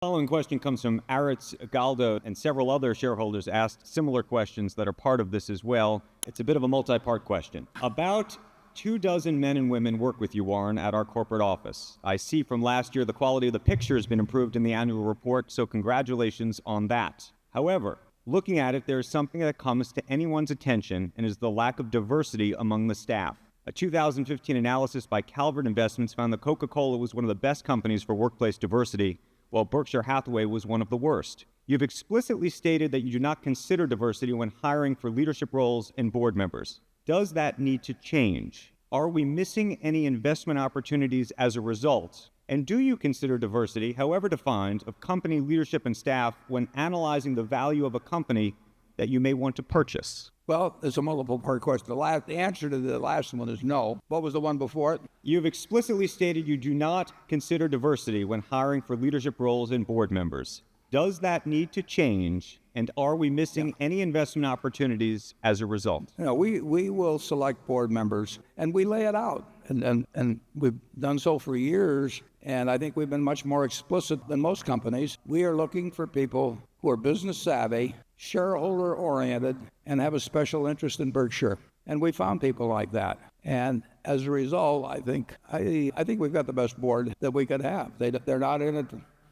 Following question comes from Aritz Galdo, and several other shareholders asked similar questions that are part of this as well. It's a bit of a multi-part question. About 24 men and women work with you, Warren, at our corporate office. I see from last year the quality of the picture has been improved in the annual report, so congratulations on that. However, looking at it, there is something that comes to anyone's attention, and is the lack of diversity among the staff. A 2015 analysis by Calvert Investments found that Coca-Cola was one of the best companies for workplace diversity, while Berkshire Hathaway was one of the worst. You've explicitly stated that you do not consider diversity when hiring for leadership roles and board members. Does that need to change? Are we missing any investment opportunities as a result? And do you consider diversity, however defined, of company leadership and staff when analyzing the value of a company that you may want to purchase? Well, it's a multiple-part question. The answer to the last one is no. What was the one before it? You've explicitly stated you do not consider diversity when hiring for leadership roles and board members. Does that need to change, and are we missing any investment opportunities as a result? You know, we will select board members, and we lay it out, and we've done so for years, and I think we've been much more explicit than most companies. We are looking for people who are business savvy, shareholder oriented, and have a special interest in Berkshire. And we found people like that. And as a result, I think we've got the best board that we could have. They're not in it.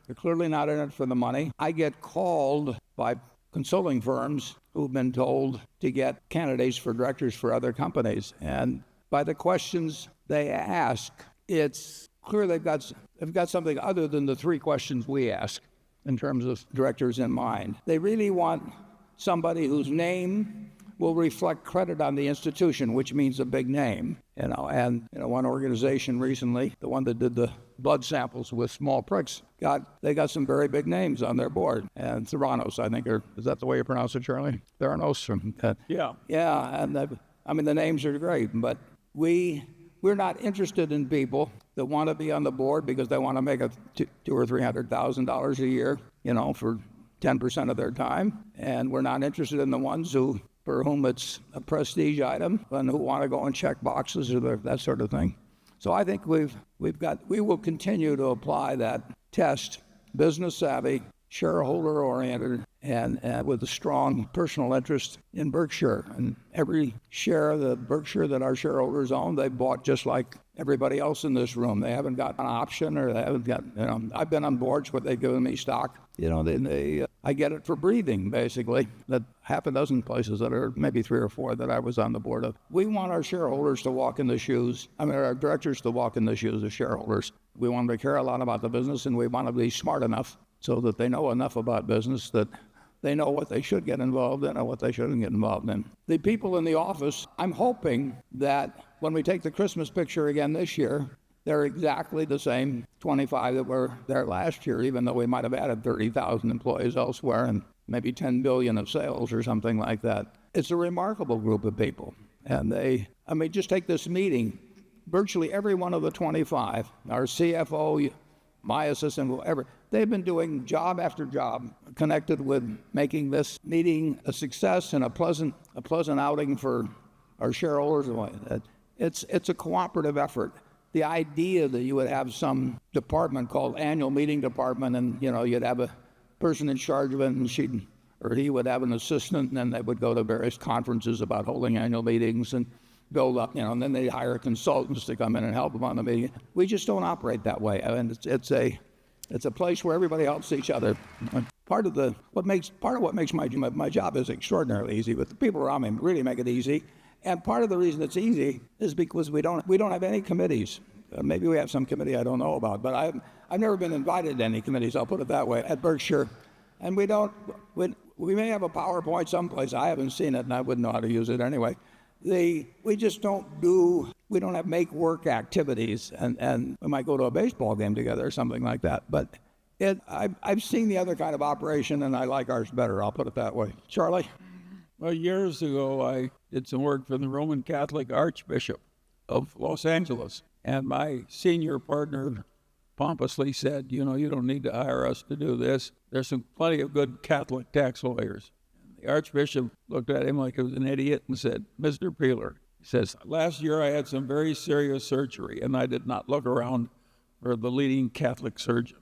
They're clearly not in it for the money. I get called by consulting firms who've been told to get candidates for directors for other companies. And by the questions they ask, it's clear they've got something other than the three questions we ask in terms of directors in mind. They really want somebody whose name will reflect credit on the institution, which means a big name. And one organization recently, the one that did the blood samples with small pricks, they got some very big names on their board. And Theranos, I think, is that the way you pronounce it, Charlie? Theranos from Yeah. Yeah, and the names are great, but we're not interested in people that want to be on the board because they want to make $200,000 or $300,000 a year, for 10% of their time. And we're not interested in the ones for whom it's a prestige item and who want to go and check boxes or that sort of thing. So I think we will continue to apply that test, business savvy, shareholder oriented, and with a strong personal interest in Berkshire. And every share of the Berkshire that our shareholders own, they bought just like everybody else in this room. They haven't got an option, or they haven't got, I've been on boards where they've given me stock. I get it for breathing, basically. That half a dozen places that are maybe 3 or 4 that I was on the board of. We want our shareholders to walk in the shoes, our directors to walk in the shoes of shareholders. We want them to care a lot about the business, and we want them to be smart enough so that they know enough about business that they know what they should get involved in and what they shouldn't get involved in. The people in the office, I'm hoping that when we take the Christmas picture again this year, they're exactly the same 25 that were there last year, even though we might have added 30,000 employees elsewhere and maybe 10 billion of sales or something like that. It's a remarkable group of people. And just take this meeting. Virtually every one of the 25, our CFO, my assistant, whoever, they've been doing job after job connected with making this meeting a success and a pleasant outing for our shareholders. It's a cooperative effort. The idea that you would have some department called annual meeting department, and you'd have a person in charge of it, and he would have an assistant, and then they would go to various conferences about holding annual meetings and build up, and then they hire consultants to come in and help them on the meeting. We just don't operate that way. I mean, it's a place where everybody helps each other. Part of what makes my job is extraordinarily easy, but the people around me really make it easy. And part of the reason it's easy is because we don't have any committees. Maybe we have some committee I don't know about, but I've never been invited to any committees. I'll put it that way at Berkshire. And we may have a PowerPoint someplace. I haven't seen it, and I wouldn't know how to use it anyway. We don't have make work activities, and we might go to a baseball game together or something like that. But I've seen the other kind of operation, and I like ours better. I'll put it that way. Charlie? Well, years ago, I did some work for the Roman Catholic Archbishop of Los Angeles. And my senior partner pompously said, you don't need to hire us to do this. There's plenty of good Catholic tax lawyers. And the Archbishop looked at him like he was an idiot and said, Mr. Peeler, he says, last year I had some very serious surgery, and I did not look around for the leading Catholic surgeon.